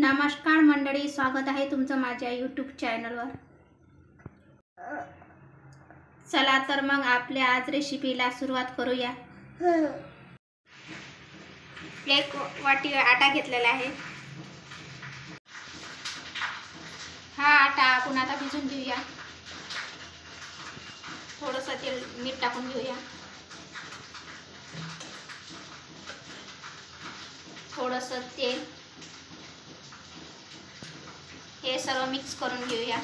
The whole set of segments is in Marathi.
नमस्कार मंडळी, स्वागत आहे तुमचं माझ्या यूट्यूब चॅनलवर। चला तर मग आपल्या आज रेसिपीला सुरुवात करूया। एक वाटी आटा घेतलेला आहे। हा आटा आपण आता भिजून घेऊया। थोडंसं तेल मीठ टाकून घेऊया। थोडंसं तेल, हे सर्व मिक्स करून घेऊया।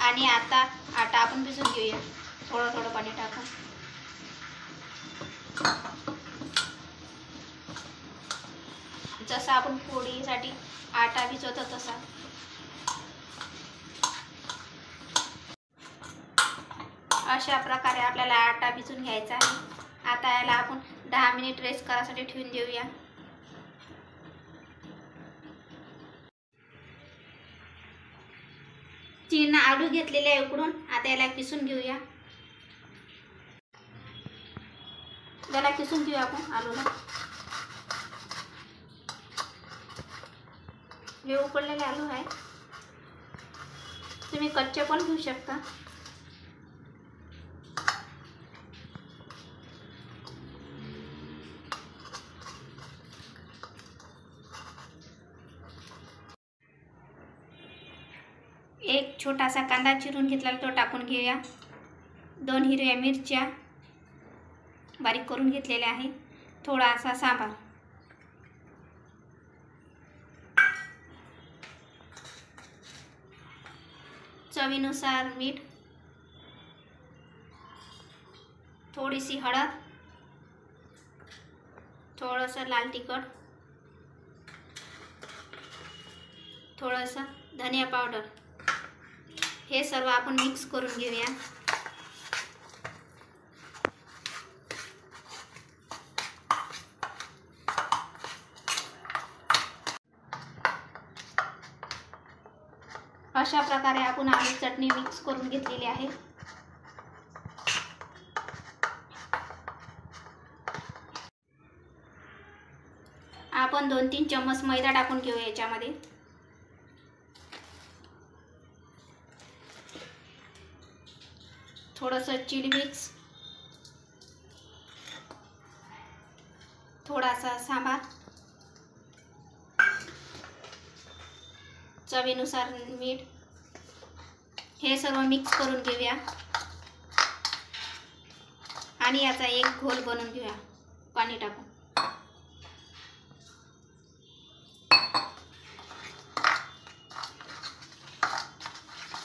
आणि आता आटा आपण भिजून घेऊया थोडं थोडं पाणी टाकून। जसा आपण पोळीसाठी आटा भिजवतो तसा। अशा प्रकारे आपल्याला आटा भिजून घ्यायचा आहे। आता याला आपण 10 मिनिट रेस्ट करायसाठी ठेवून देऊया। तीन आलू घेतलेले आहे उकडून, आता याला किसून घेऊया। याला किसून घेऊया आपण आलूला। हे उकडलेले आलू आहे, तुम्ही कच्चे पण घेऊ शकता। एक छोटासा कांदा चिरून घेतला तो टाकून घेऊया। 2 हिरव्या मिरच्या बारीक करून घेतलेल्या आहे। थोडासा सांबार, चवीनुसार मीठ, थोडीशी हळद, थोडंसं लाल तिखट, थोडंसं धनिया पावडर, हे सर्व आपण मिक्स करून घेऊया। अशा प्रकारे आपण आलू चटणी मिक्स करून घेतलेली आहे। आपण 2-3 चम्मच मैदा टाकून घेऊया याच्यामध्ये। थोडंसं चिली मिक्स, थोडासा सांबार, चवीनुसार मीठ, हे सर्व मिक्स करून घेऊया। आणि याचा एक घोल बनवून घेऊया पाणी टाकून।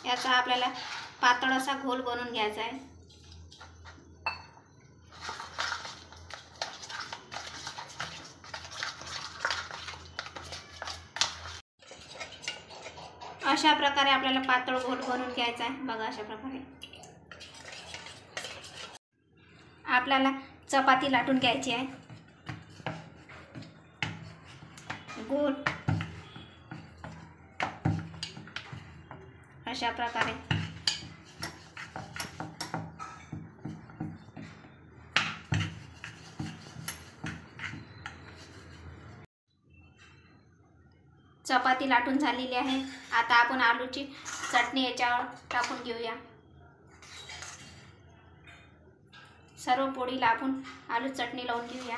याचा आपल्याला पातळ असा घोल बनवून घ्यायचा आहे। अशा प्रकारे आपल्याला पातळ घोल बनवून घ्यायचा आहे। बघा अशा प्रकारे आपल्याला चपाती लाटून घ्यायची आहे। गोल अशा प्रकारे चपाती लाटून झालेली आहे। आता आपण आलूची चटणी याच्यावर टाकून घेऊया। सर्व पोळीला आपण आलू चटणी लावून घेऊया।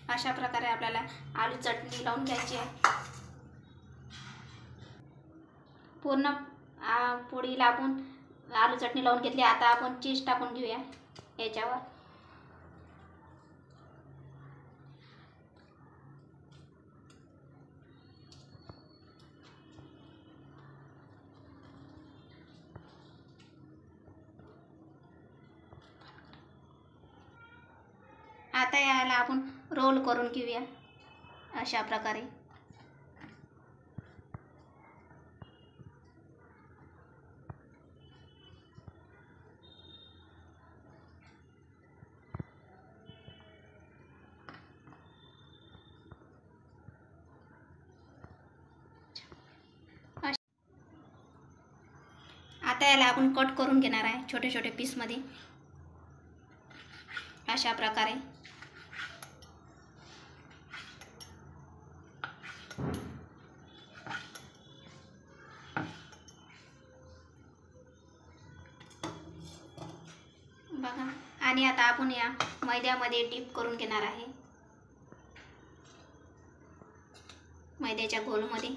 अशा प्रकारे आपल्याला आलू चटणी लावून घ्यायची आहे। पूर्ण पोळीला आपण आलू चटणी लावून घेतली। आता आपण चीज टाकून घेऊया याच्यावर। आता याला आपण रोल करून घेऊया अशा प्रकारे। याला आपण कट करून घेणार आहे छोटे छोटे पीसमध्ये, अशा प्रकारे. बघा. आणि आता आपण या मैद्यामध्ये डीप करून घेणार आहे, मैद्याच्या घोलमध्ये.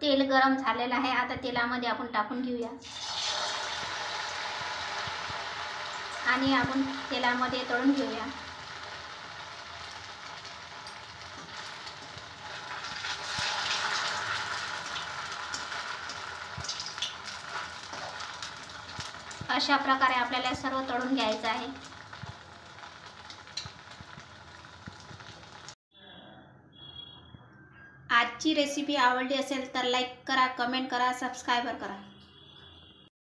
तेल गरम झालेलं आहे. आता तेलामध्ये आपण टाकून घेऊया आणि आपण तेलामध्ये तळून घेऊया. अशा प्रकारे आपल्याला सर्व तळून घ्यायचं आहे. आजची रेसिपी आवडली असेल तर लाईक करा, कमेंट करा, सबस्क्राईब करा.